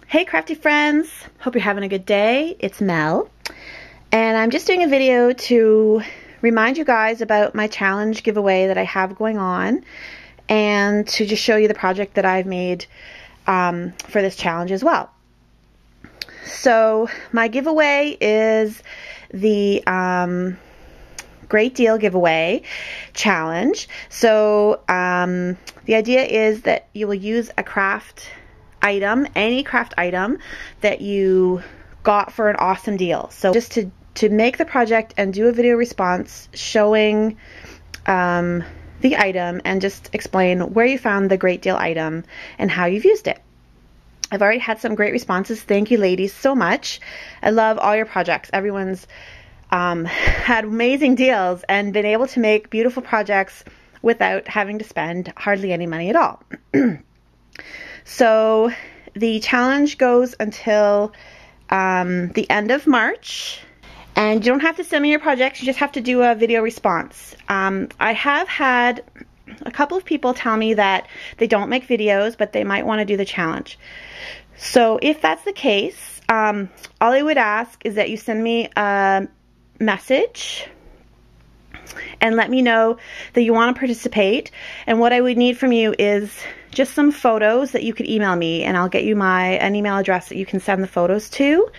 Hey crafty friends, hope you're having a good day. It's Mel, and I'm just doing a video to remind you guys about my challenge giveaway that I have going on, and to just show you the project that I've made for this challenge as well. So my giveaway is the Great Deal Giveaway Challenge. So the idea is that you will use a craft item, any craft item that you got for an awesome deal. So just to make the project and do a video response showing the item and just explain where you found the Great Deal item and how you've used it. I've already had some great responses. Thank you ladies so much. I love all your projects. Everyone's had amazing deals and been able to make beautiful projects without having to spend hardly any money at all. So the challenge goes until the end of March, and you don't have to send me your projects, you just have to do a video response. I have had a couple of people tell me that they don't make videos, but they might want to do the challenge. So if that's the case, all I would ask is that you send me a message and let me know that you want to participate, and what I would need from you is just some photos that you could email me, and I'll get you an email address that you can send the photos to,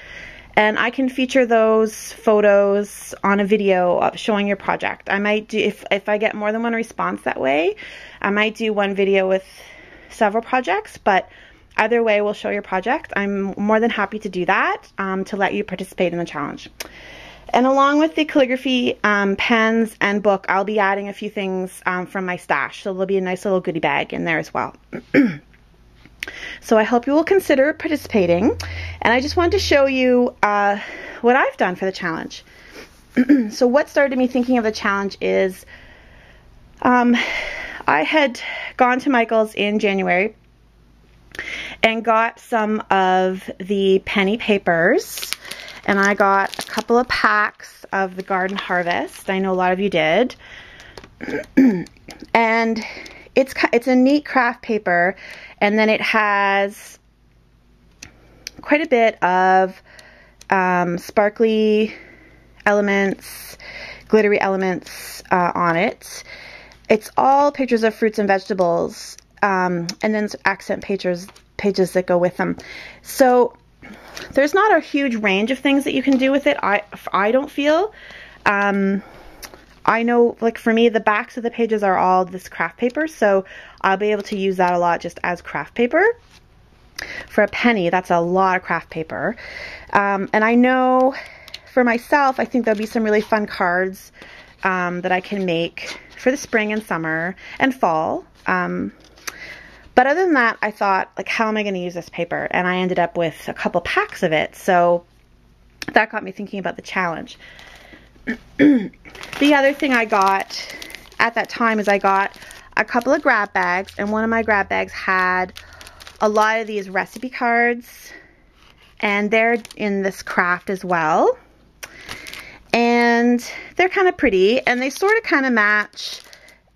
and I can feature those photos on a video of showing your project. I might do, if I get more than one response that way, I might do one video with several projects, but either way we'll show your project. I'm more than happy to do that, to let you participate in the challenge. And along with the calligraphy pens and book, I'll be adding a few things from my stash. So there'll be a nice little goodie bag in there as well. So I hope you will consider participating. And I just wanted to show you what I've done for the challenge. So what started me thinking of the challenge is I had gone to Michael's in January and got some of the penny papers. And I got a couple of packs of the Garden Harvest. I know a lot of you did. And it's a neat craft paper, and then it has quite a bit of sparkly elements, glittery elements on it. It's all pictures of fruits and vegetables, and then accent pages that go with them. So there's not a huge range of things that you can do with it, I don't feel. I know, like for me, the backs of the pages are all this craft paper, so I'll be able to use that a lot just as craft paper. For a penny, that's a lot of craft paper. And I know for myself, I think there'll be some really fun cards that I can make for the spring and summer and fall. But other than that, I thought, like, how am I going to use this paper? And I ended up with a couple packs of it. So that got me thinking about the challenge. The other thing I got at that time is I got a couple of grab bags. And one of my grab bags had a lot of these recipe cards. And they're in this craft as well. And they're kind of pretty. And they sort of kind of match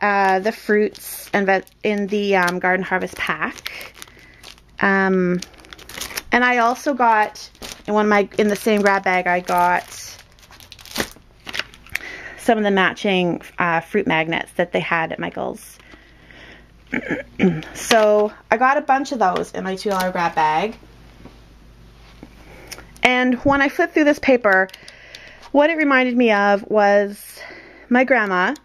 the fruits and in the Garden Harvest pack. And I also got in the same grab bag, I got some of the matching fruit magnets that they had at Michael's. So I got a bunch of those in my $2 grab bag. And when I flipped through this paper, what it reminded me of was my grandma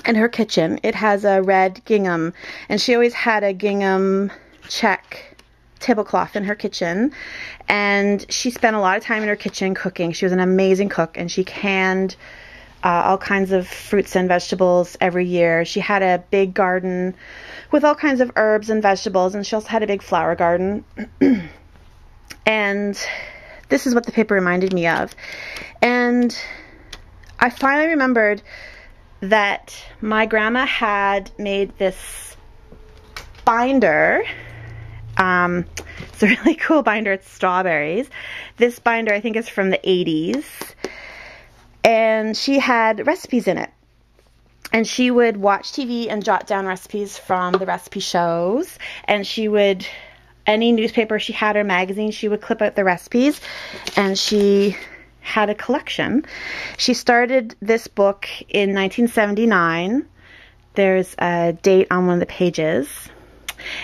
in her kitchen. It has a red gingham, and she always had a gingham check tablecloth in her kitchen, and she spent a lot of time in her kitchen cooking. She was an amazing cook, and she canned all kinds of fruits and vegetables every year. She had a big garden with all kinds of herbs and vegetables, and she also had a big flower garden. And this is what the paper reminded me of. And I finally remembered that my grandma had made this binder. It's a really cool binder. It's strawberries. This binder, I think, is from the 80s. And she had recipes in it. And she would watch TV and jot down recipes from the recipe shows. And she would any newspaper she had or magazine, she would clip out the recipes, and she had a collection. She started this book in 1979. There's a date on one of the pages.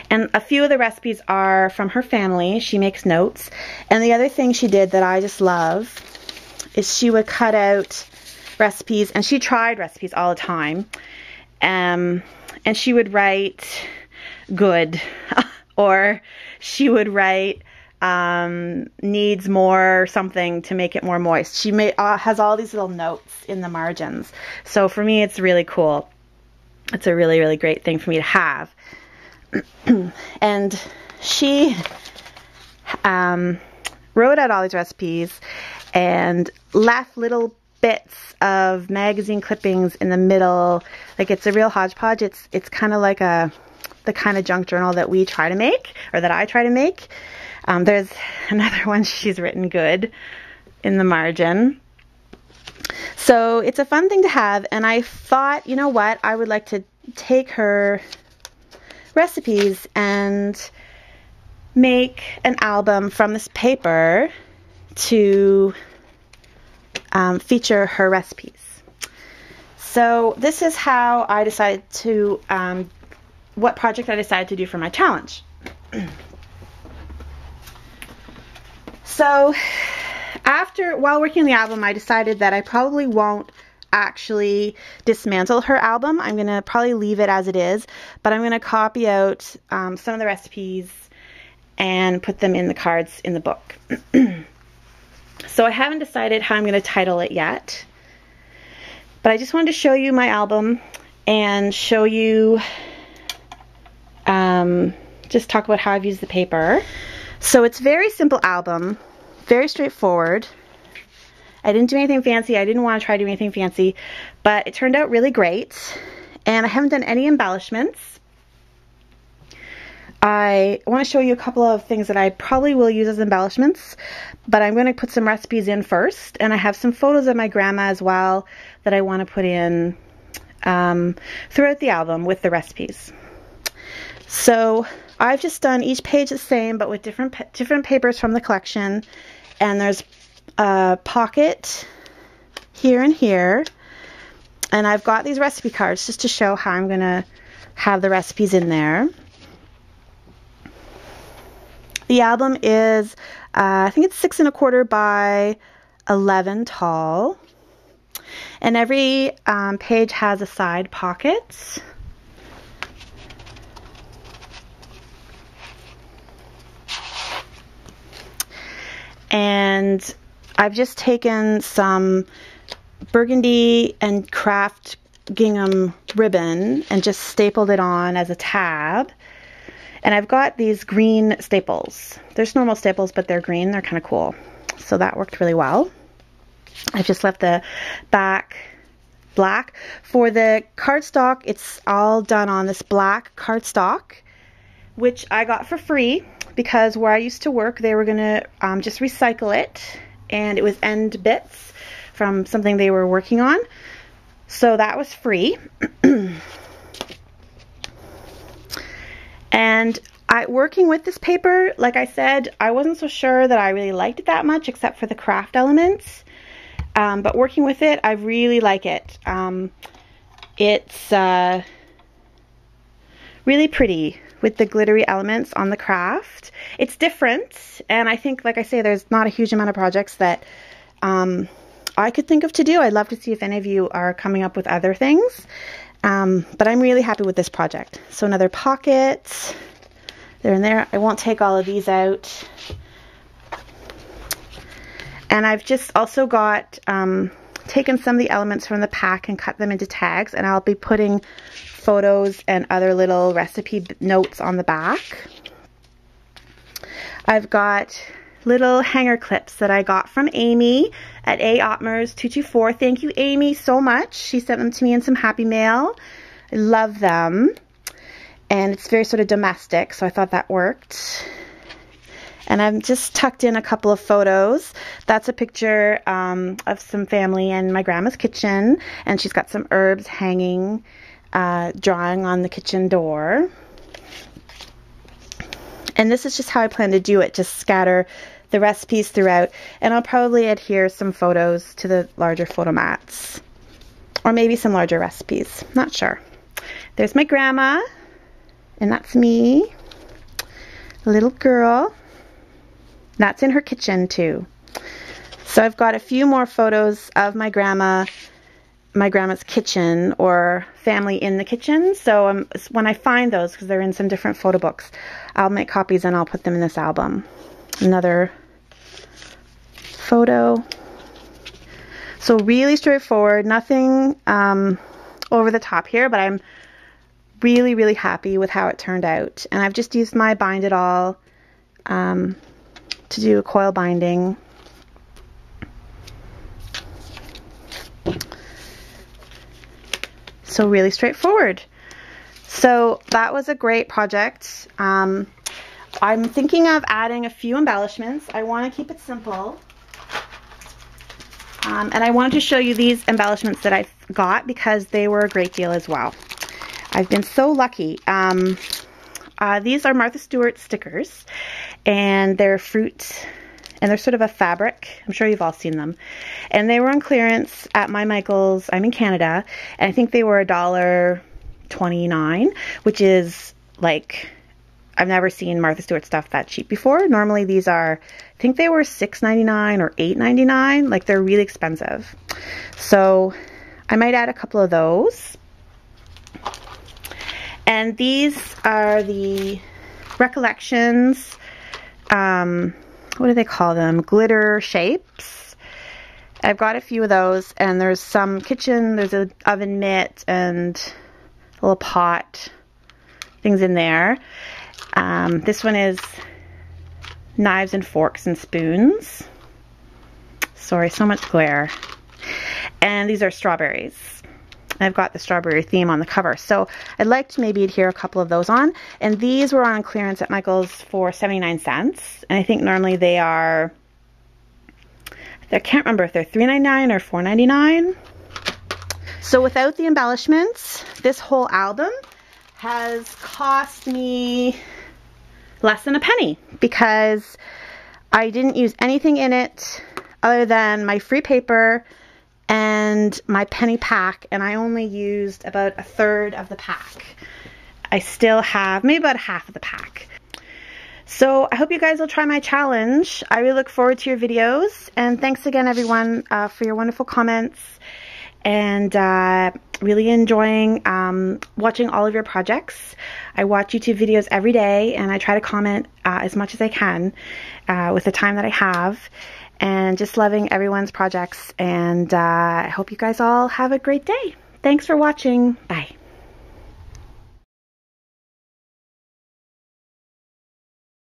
And a few of the recipes are from her family. She makes notes. And the other thing she did that I just love is she would cut out recipes, and she tried recipes all the time. And she would write good, or she would write needs more something to make it more moist. She has all these little notes in the margins. So for me, it's really cool. It's a really, really great thing for me to have. And she wrote out all these recipes and left little bits of magazine clippings in the middle. Like, it's a real hodgepodge. It's kind of like the kind of junk journal that we try to make, or that I try to make. There's another one she's written good in the margin. So it's a fun thing to have, and I thought, you know what, I would like to take her recipes and make an album from this paper to feature her recipes. So this is how I decided to, what project I decided to do for my challenge. So while working on the album, I decided that I probably won't actually dismantle her album. I'm going to probably leave it as it is, but I'm going to copy out some of the recipes and put them in the cards in the book. So I haven't decided how I'm going to title it yet, but I just wanted to show you my album and show you, just talk about how I've used the paper. So it's a very simple album, very straightforward. I didn't do anything fancy. I didn't want to try to do anything fancy, but it turned out really great. And I haven't done any embellishments. I want to show you a couple of things that I probably will use as embellishments, but I'm going to put some recipes in first. And I have some photos of my grandma as well that I want to put in throughout the album with the recipes. So I've just done each page the same, but with different papers from the collection. And there's a pocket here and here. And I've got these recipe cards just to show how I'm going to have the recipes in there. The album is, I think it's 6 1/4 by 11 tall. And every page has a side pocket. And I've just taken some burgundy and craft gingham ribbon and just stapled it on as a tab. And I've got these green staples. There's normal staples, but they're green. They're kind of cool. So that worked really well. I've just left the back black. For the cardstock, it's all done on this black cardstock, which I got for free because where I used to work, they were going to just recycle it. And it was end bits from something they were working on. So that was free. And working with this paper, like I said, I wasn't so sure that I really liked it that much, except for the craft elements. But working with it, I really like it. It's really pretty with the glittery elements on the craft. It's different, and I think, like I say, there's not a huge amount of projects that I could think of to do. I'd love to see if any of you are coming up with other things. But I'm really happy with this project. So another pocket, there and there. I won't take all of these out. And I've just also got, taken some of the elements from the pack and cut them into tags, and I'll be putting photos and other little recipe notes on the back. I've got little hanger clips that I got from Amy at AWESOME 224. Thank you, Amy, so much. She sent them to me in some Happy Mail. I love them. And it's very sort of domestic, so I thought that worked. And I've just tucked in a couple of photos. That's a picture of some family in my grandma's kitchen. And she's got some herbs hanging, drawing on the kitchen door. And this is just how I plan to do it, just scatter the recipes throughout, and I'll probably adhere some photos to the larger photo mats, or maybe some larger recipes, not sure. There's my grandma, and that's me, a little girl. That's in her kitchen too. So I've got a few more photos of my grandma's kitchen, or family in the kitchen. So when I find those, because they're in some different photo books, I'll make copies and I'll put them in this album. Another photo. So really straightforward, nothing over the top here, but I'm really, really happy with how it turned out. And I've just used my Bind It All to do a coil binding. So really straightforward. So that was a great project. I'm thinking of adding a few embellishments. I want to keep it simple. And I wanted to show you these embellishments that I got because they were a great deal as well. I've been so lucky. These are Martha Stewart stickers, and they're fruit, and they're sort of a fabric. I'm sure you've all seen them. And they were on clearance at my Michael's. I'm in Canada, and I think they were $1.29, which is like, I've never seen Martha Stewart stuff that cheap before. Normally these are, I think they were $6.99 or $8.99. Like, they're really expensive. So I might add a couple of those. And these are the Recollections, what do they call them? Glitter shapes. I've got a few of those, and there's some kitchen, there's an oven mitt and a little pot, things in there. This one is knives and forks and spoons. Sorry, so much glare. And these are strawberries. I've got the strawberry theme on the cover, so I'd like to maybe adhere a couple of those on. And these were on clearance at Michael's for 79 cents, and I think normally they are, I can't remember if they're $3.99 or $4.99. So without the embellishments, this whole album has cost me less than a penny, because I didn't use anything in it other than my free paper and my penny pack, and I only used about 1/3 of the pack. I still have maybe about half of the pack. So I hope you guys will try my challenge. I really look forward to your videos, and thanks again everyone for your wonderful comments, and really enjoying watching all of your projects. I watch YouTube videos every day, and I try to comment as much as I can with the time that I have. And just loving everyone's projects, and I hope you guys all have a great day. Thanks for watching. Bye.